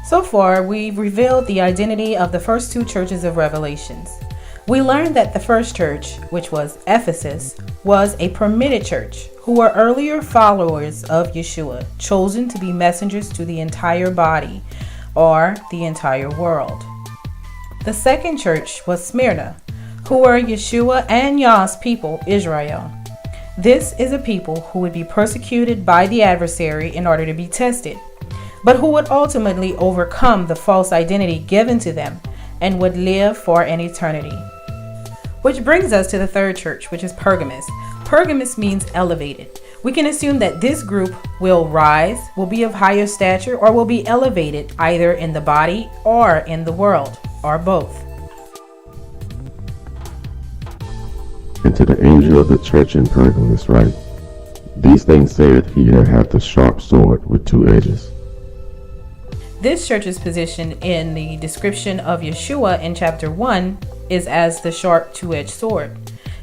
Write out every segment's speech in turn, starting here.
So far, we've revealed the identity of the first two churches of Revelations. We learned that the first church, which was Ephesus, was a permitted church who were earlier followers of Yeshua, chosen to be messengers to the entire body or the entire world. The second church was Smyrna, who were Yeshua and Yah's people, Israel. This is a people who would be persecuted by the adversary in order to be tested, but who would ultimately overcome the false identity given to them and would live for an eternity. Which brings us to the third church, which is Pergamos. Pergamos means elevated. We can assume that this group will rise, will be of higher stature, or will be elevated either in the body or in the world, or both. And to the angel of the church in Pergamos write, these things saith he that hath the sharp sword with two edges. This church's position in the description of Yeshua in chapter 1 is as the sharp two-edged sword.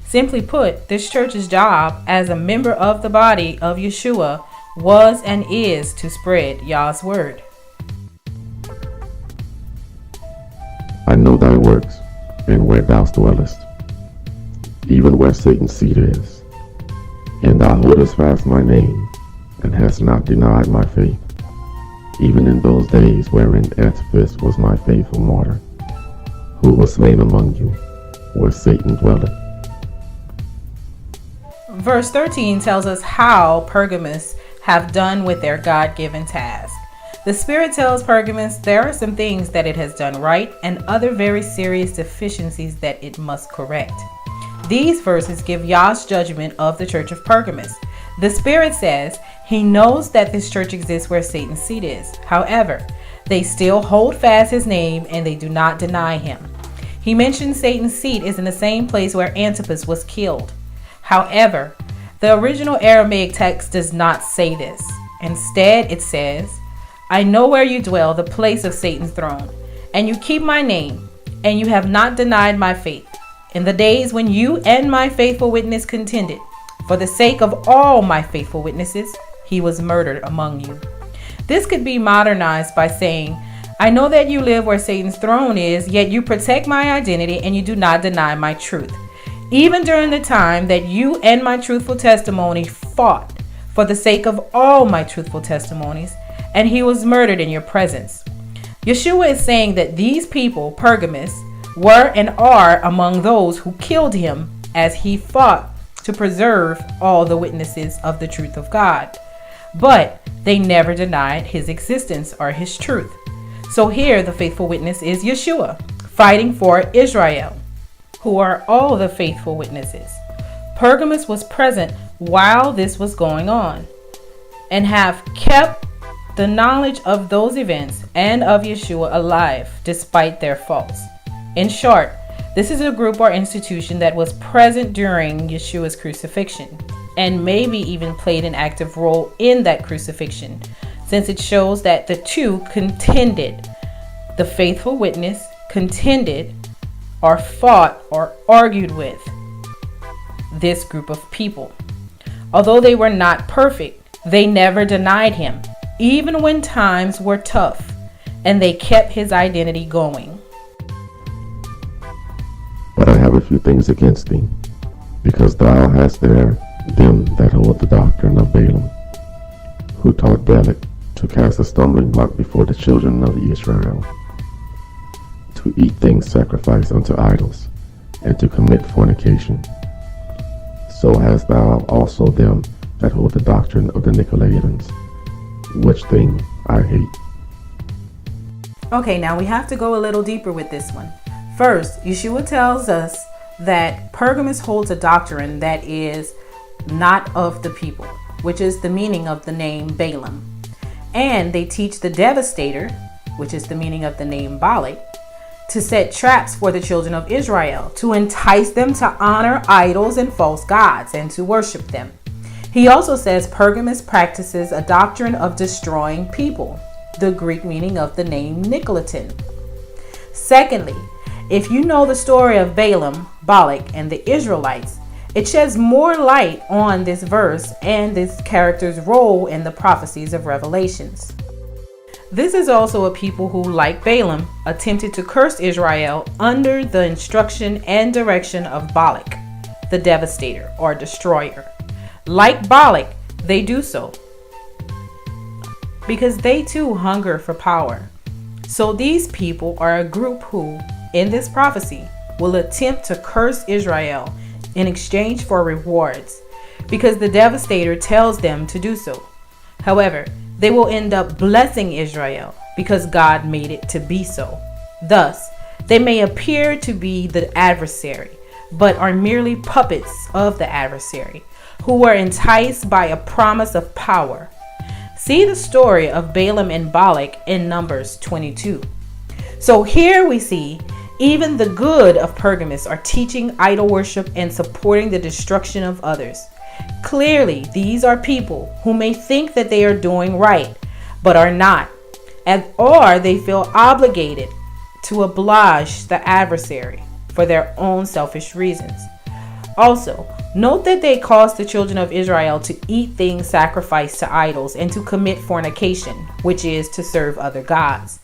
Simply put, this church's job as a member of the body of Yeshua was and is to spread Yah's word. I know thy works, and where thou dwellest, even where Satan's seat is. And thou holdest fast my name, and hast not denied my faith, even in those days wherein Antipas was my faithful martyr, who was slain among you, where Satan dwelleth. Verse 13 tells us how Pergamos have done with their God-given task. The Spirit tells Pergamos there are some things that it has done right and other very serious deficiencies that it must correct. These verses give Yah's judgment of the church of Pergamos. The Spirit says he knows that this church exists where Satan's seat is. However, they still hold fast his name and they do not deny him. He mentions Satan's seat is in the same place where Antipas was killed. However, the original Aramaic text does not say this. Instead, it says, I know where you dwell, the place of Satan's throne, and you keep my name, and you have not denied my faith. In the days when you and my faithful witness contended, for the sake of all my faithful witnesses, he was murdered among you. This could be modernized by saying, I know that you live where Satan's throne is, yet you protect my identity and you do not deny my truth. Even during the time that you and my truthful testimony fought for the sake of all my truthful testimonies, and he was murdered in your presence. Yeshua is saying that these people, Pergamos, were and are among those who killed him as he fought to preserve all the witnesses of the truth of God. But they never denied his existence or his truth. So here the faithful witness is Yeshua, fighting for Israel, who are all the faithful witnesses. Pergamos was present while this was going on and have kept the knowledge of those events and of Yeshua alive despite their faults. In short, this is a group or institution that was present during Yeshua's crucifixion and maybe even played an active role in that crucifixion, since it shows that the two contended. The faithful witness contended or fought or argued with this group of people. Although they were not perfect, they never denied him, even when times were tough, and they kept his identity going. But I have a few things against thee, because thou hast there them that hold the doctrine of Balaam, who taught Balak to cast a stumbling block before the children of Israel, to eat things sacrificed unto idols, and to commit fornication. So hast thou also them that hold the doctrine of the Nicolaitans, which thing I hate. Okay, now we have to go a little deeper with this one. First, Yeshua tells us that Pergamos holds a doctrine that is not of the people, which is the meaning of the name Balaam. And they teach the devastator, which is the meaning of the name Balak, to set traps for the children of Israel, to entice them to honor idols and false gods and to worship them. He also says Pergamos practices a doctrine of destroying people, the Greek meaning of the name Nicolaitan. Secondly, if you know the story of Balaam, Balak, and the Israelites, it sheds more light on this verse and this character's role in the prophecies of Revelations. This is also a people who, like Balaam, attempted to curse Israel under the instruction and direction of Balak, the devastator or destroyer. Like Balak, they do so because they too hunger for power. So these people are a group who, in this prophecy, will attempt to curse Israel in exchange for rewards, because the devastator tells them to do so. However, they will end up blessing Israel because God made it to be so. Thus, they may appear to be the adversary, but are merely puppets of the adversary, who were enticed by a promise of power. See the story of Balaam and Balak in Numbers 22. So here we see even the good of Pergamos are teaching idol worship and supporting the destruction of others. Clearly, these are people who may think that they are doing right, but are not, or they feel obligated to oblige the adversary for their own selfish reasons. Also, note that they caused the children of Israel to eat things sacrificed to idols and to commit fornication, which is to serve other gods.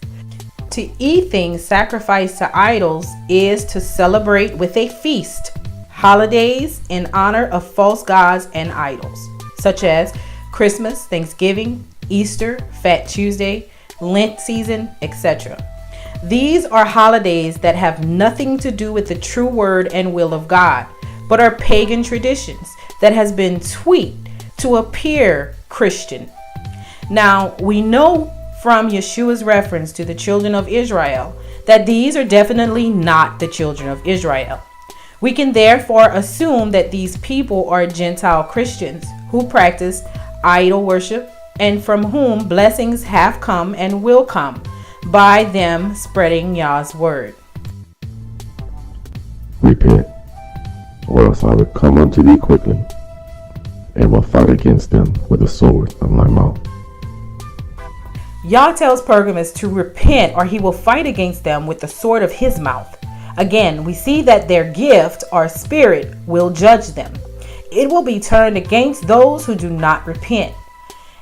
To eat things sacrificed to idols is to celebrate with a feast holidays in honor of false gods and idols, such as Christmas, Thanksgiving, Easter, Fat Tuesday, Lent season, etc. These are holidays that have nothing to do with the true word and will of God, but are pagan traditions that has been tweaked to appear Christian. Now, we know from Yeshua's reference to the children of Israel that these are definitely not the children of Israel. We can therefore assume that these people are Gentile Christians who practice idol worship and from whom blessings have come and will come by them spreading Yah's word. Repent, or else I will come unto thee quickly, and will fight against them with the sword of my mouth. Yah tells Pergamos to repent or he will fight against them with the sword of his mouth. Again, we see that their gift or spirit will judge them. It will be turned against those who do not repent.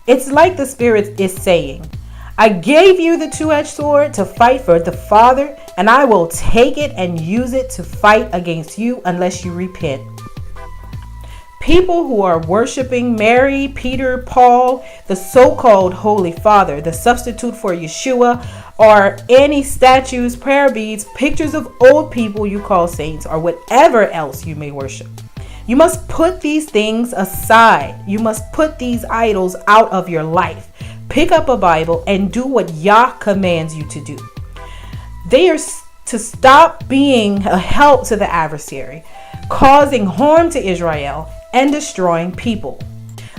It's like the Spirit is saying, I gave you the two-edged sword to fight for the Father, and I will take it and use it to fight against you unless you repent. People who are worshiping Mary, Peter, Paul, the so-called Holy Father, the substitute for Yeshua, or any statues, prayer beads, pictures of old people you call saints, or whatever else you may worship. You must put these things aside. You must put these idols out of your life. Pick up a Bible and do what Yah commands you to do. They are to stop being a help to the adversary, causing harm to Israel and destroying people.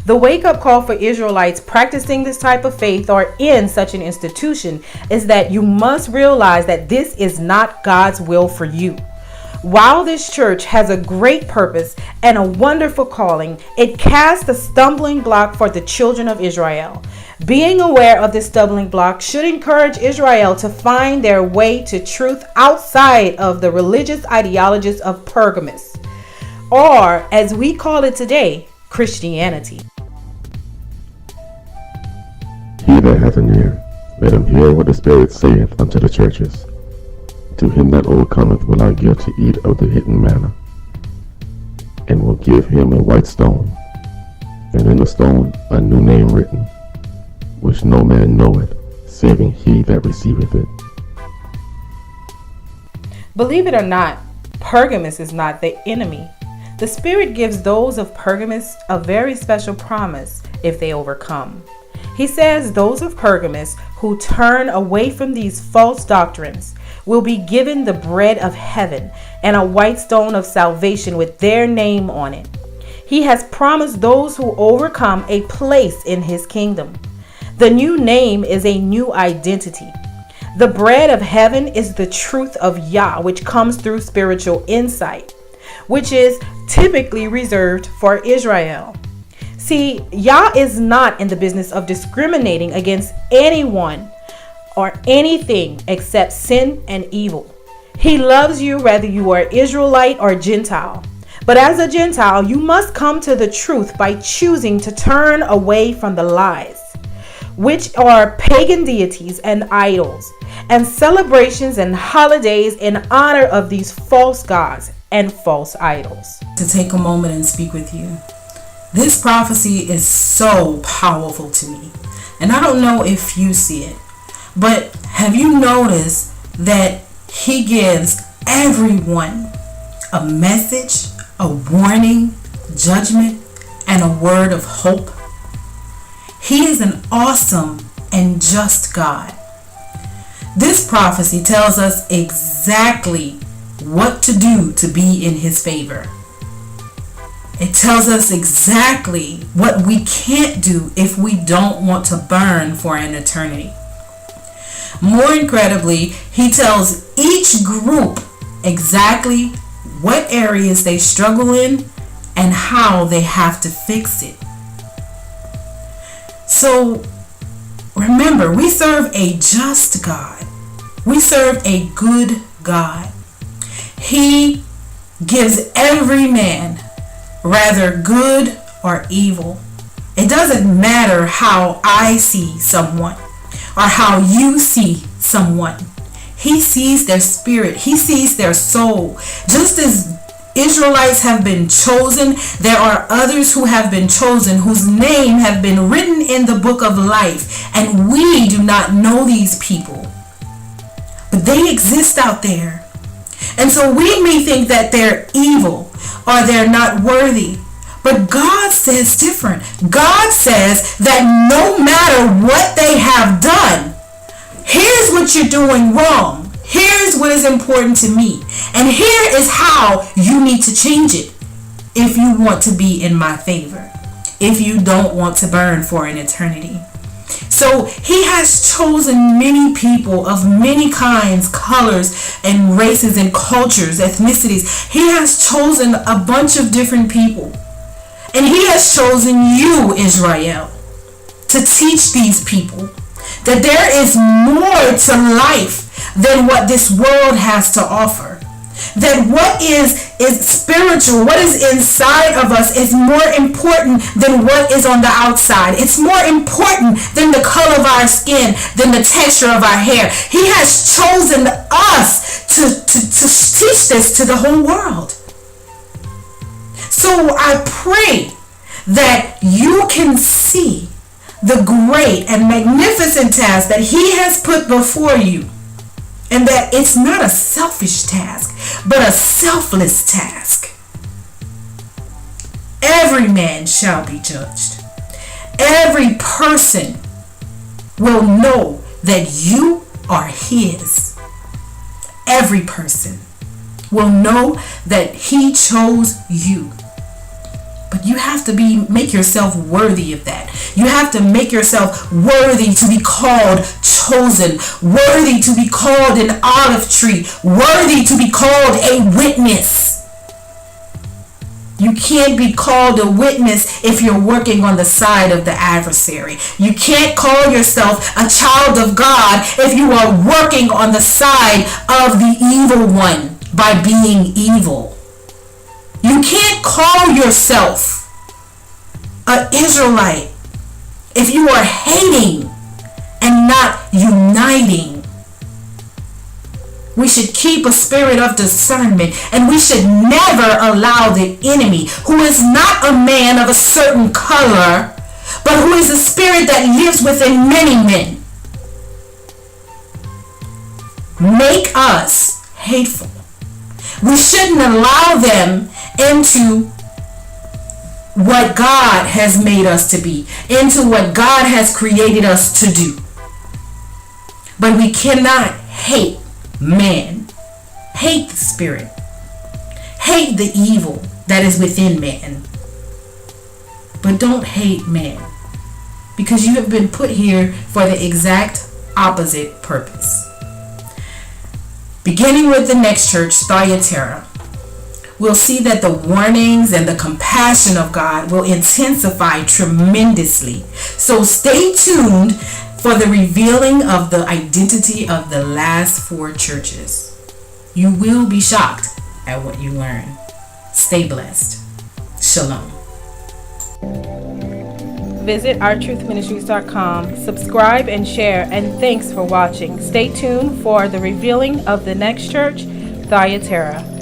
The wake-up call for Israelites practicing this type of faith or in such an institution is that you must realize that this is not God's will for you. While this church has a great purpose and a wonderful calling, it casts a stumbling block for the children of Israel. Being aware of this stumbling block should encourage Israel to find their way to truth outside of the religious ideologies of Pergamos, or as we call it today, Christianity. He that hath an ear, let him hear what the Spirit saith unto the churches. To him that overcometh will I give to eat of the hidden manna, and will give him a white stone, and in the stone a new name written, which no man knoweth, saving he that receiveth it. Believe it or not, Pergamos is not the enemy. The Spirit gives those of Pergamos a very special promise if they overcome. He says those of Pergamos who turn away from these false doctrines will be given the bread of heaven and a white stone of salvation with their name on it. He has promised those who overcome a place in his kingdom. The new name is a new identity. The bread of heaven is the truth of Yah, which comes through spiritual insight, which is typically reserved for Israel. See, Yah is not in the business of discriminating against anyone or anything except sin and evil. He loves you whether you are Israelite or Gentile. But as a Gentile, you must come to the truth by choosing to turn away from the lies. which are pagan deities and idols, and celebrations and holidays in honor of these false gods and false idols. To take a moment and speak with you. This prophecy is so powerful to me, and I don't know if you see it, but have you noticed that he gives everyone a message, a warning, judgment, and a word of hope? He is an awesome and just God. This prophecy tells us exactly what to do to be in his favor. It tells us exactly what we can't do if we don't want to burn for an eternity. More incredibly, he tells each group exactly what areas they struggle in and how they have to fix it. So remember, we serve a just God. We serve a good God. He gives every man, rather good or evil. It doesn't matter how I see someone or how you see someone. He sees their spirit. He sees their soul. Just as Israelites have been chosen, there are others who have been chosen whose name have been written in the book of life, and we do not know these people, but they exist out there. And so we may think that they're evil or they're not worthy, but God says different. God says that no matter what they have done, here's what you're doing wrong. Here's what is important to me. And here is how you need to change it if you want to be in my favor, if you don't want to burn for an eternity. So he has chosen many people of many kinds, colors, and races and cultures, ethnicities. He has chosen a bunch of different people. And he has chosen you, Israel, to teach these people that there is more to life than what this world has to offer. That what is spiritual, what is inside of us is more important than what is on the outside. It's more important than the color of our skin, than the texture of our hair. He has chosen us to teach this to the whole world. So I pray that you can see the great and magnificent task that he has put before you, and that it's not a selfish task, but a selfless task. Every man shall be judged. Every person will know that you are his. Every person will know that he chose you. But you have to make yourself worthy of that. You have to make yourself worthy to be called chosen, worthy to be called an olive tree, worthy to be called a witness. You can't be called a witness if you're working on the side of the adversary. You can't call yourself a child of God if you are working on the side of the evil one by being evil. You can't call yourself an Israelite if you are hating and not uniting. We should keep a spirit of discernment, and we should never allow the enemy, who is not a man of a certain color, but who is a spirit that lives within many men, make us hateful. We shouldn't allow them into what God has made us to be, into what God has created us to do. But we cannot hate man, hate the spirit, hate the evil that is within man. But don't hate man, because you have been put here for the exact opposite purpose. Beginning with the next church, Thyatira, we'll see that the warnings and the compassion of God will intensify tremendously. So stay tuned for the revealing of the identity of the last four churches. You will be shocked at what you learn. Stay blessed. Shalom. visit ourtruthministries.com, subscribe and share, and thanks for watching. Stay tuned for the revealing of the next church, Thyatira.